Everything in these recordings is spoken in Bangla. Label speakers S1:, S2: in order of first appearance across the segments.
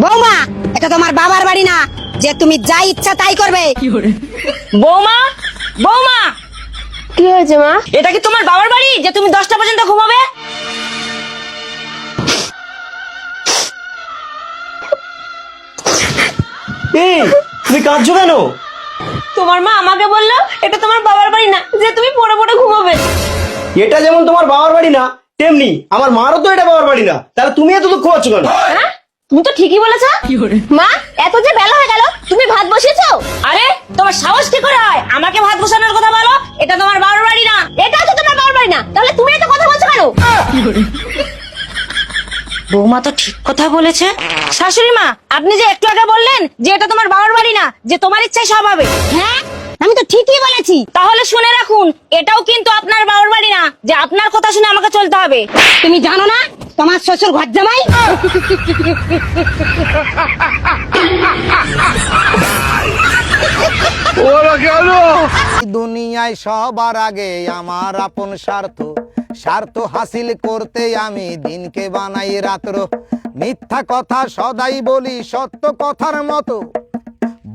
S1: বৌমা, এটা তোমার বাবার বাড়ি না যে তুমি যা ইচ্ছা তাই করবে।
S2: বৌমা, বৌমা,
S3: কি হয়েছে মা?
S2: এটা কি তোমার বাবার বাড়ি যে তুমি 10টা পর্যন্ত ঘুমাবে?
S4: এই তুমি কাঁদছো কেন?
S2: তোমার মা আমাকে বললো এটা তোমার বাবার বাড়ি না যে তুমি পড়ে পড়ে ঘুমাবে।
S4: এটা যেমন তোমার বাবার বাড়ি না, তেমনি আমার মারও তো এটা বাবার বাড়ি না। তাহলে তুমি এত দুঃখ পাচ্ছ কেন?
S2: হ্যাঁ, তুমি তো ঠিকই বলেছো। মা, এত যে বেলা হয়ে গেল, তুমি ভাত বসিয়েছো? আরে তোমার সাহস কি করে হয় আমাকে ভাত বসানোর কথা বলো? এটা তোমার বাবার বাড়ি না। এটা তো তোমার বাবার বাড়ি না, তাহলে তুমি এত কথা বলছো কেন? বৌমা তো ঠিক কথা বলেছে। শাশুড়ি মা, আপনি যে একটু আগে বললেন যে এটা তোমার বাবার বাড়ি না, যে তোমার ইচ্ছায় সব হবে।
S1: হ্যাঁ, আমি তো ঠিকই বলেছি।
S2: তাহলে শুনে রাখুন, এটাও কিন্তু আপনার বাবার বাড়ি না যে আপনার কথা শুনে আমাকে চলতে হবে।
S1: তুমি জানো না তোমার শ্বশুর ঘর জামাই?
S5: দুনিয়ায় সবার আগে আমার আপন স্বার্থ, স্বার্থ হাসিল করতে আমি দিনকে বানাই রাত্র। মিথ্যা কথা সদাই বলি সত্য কথার মতো,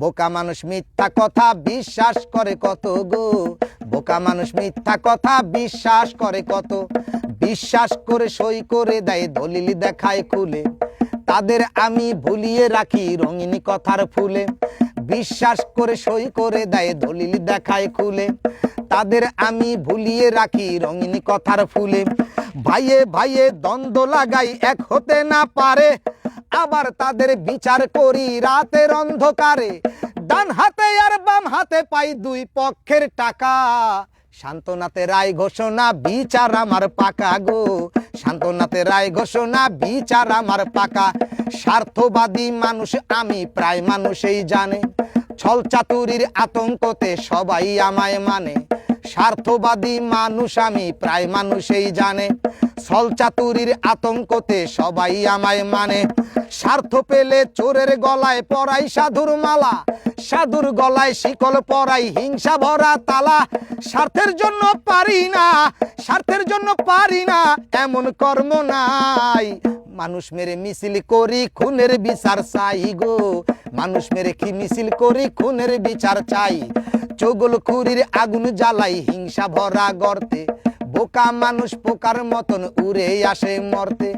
S5: বোকা মানুষ মিথ্যা কথা বিশ্বাস করে কত গো। বোকা মানুষ মিথ্যা কথা বিশ্বাস করে কত, বিশ্বাস করে সই করে দেয় দলিল দেখায় খুলে। তাদের আমি ভুলিয়ে রাখি রঙিন কথার ফুলে, বিশ্বাস করে সই করে দেয় দলিল দেখায় খুলে। তাদের আমি ভুলিয়ে রাখি রঙিন কথার ফুলে। ভাইয়ে ভাইয়ে দ্বন্দ্ব লাগাই এক হতে না পারে, আবার তাদের বিচার করি রাতের অন্ধকারে। ডান হাতে আর বাম হাতে পাই দুই পক্ষের টাকা, শান্তনাতে রায় ঘোষণা বিচার আমার পাকা গো। শান্তনাতে রায় ঘোষণা বিচার আমার পাকা। স্বার্থবাদী মানুষ আমি প্রায় মানুষই জানে, ছল চাতুরির আতঙ্কতে সবাই আমায় মানে। স্বার্থবাদী মানুষ আমি প্রায় মানুষই জানে, ছল চাতুরির আতঙ্কতে সবাই আমায় মানে। স্বার্থ পেলে চোরের গলায় পরাই সাধুর মালা, সাধুর গলায় শিকল পরাই হিংসা ভরা তালা। স্বার্থের জন্য পারি না, স্বার্থের জন্য পারি না এমন কর্ম নাই। মানুষ মেরে মিছিল করি খুনের বিচার চাই গো। মানুষ মেরে কি মিছিল করি খুনের বিচার চাই। চগল খুরির আগুন জ্বালাই হিংসা ভরা গর্তে, বোকা মানুষ পোকার মতন উড়ে আসে মরতে।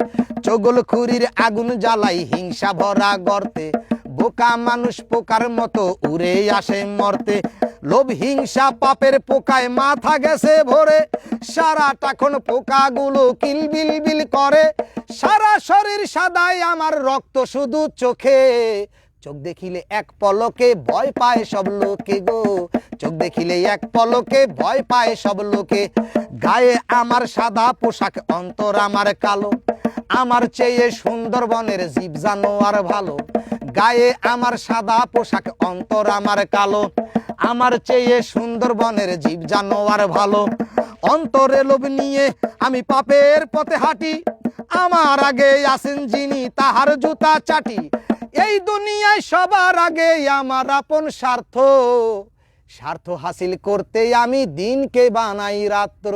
S5: চগল খুরির আগুন জ্বালাই হিংসা ভরা গর্তে, বোকা মানুষ পোকার মতো উড়ে আসে মরতে। লোভ হিংসা পাপের পোকায় মাথা গেছে ভরে, সারাটা এখন পোকাগুলো কিলবিল বিল করে। সারা শরীর সাদায় আমার রক্ত শুধু চোখে, চোখ দেখিলে এক পলকে ভয় পায় সব লোকে গো। চোখ দেখিলে এক পলকে ভয় পায় সব লোকে। গায়ে আমার সাদা পোশাক অন্তর আমার কালো, আমার চেয়ে সুন্দরবনের জীব জানোয়ার ভালো। গায়ে আমার সাদা পোশাক অন্তর আমার কালো, আমার চেয়ে সুন্দরবনের জীব জানোয়ার ভালো। অন্তরে লোভ নিয়ে আমি পাপের পথে হাঁটি, আমার আগে আসেন যিনি তাহার জুতা চাটি। এই দুনিয়ায় সবার আগে আমার আপন স্বার্থ, স্বার্থ হাসিল করতে আমি দিনকে বানাই রাত্র।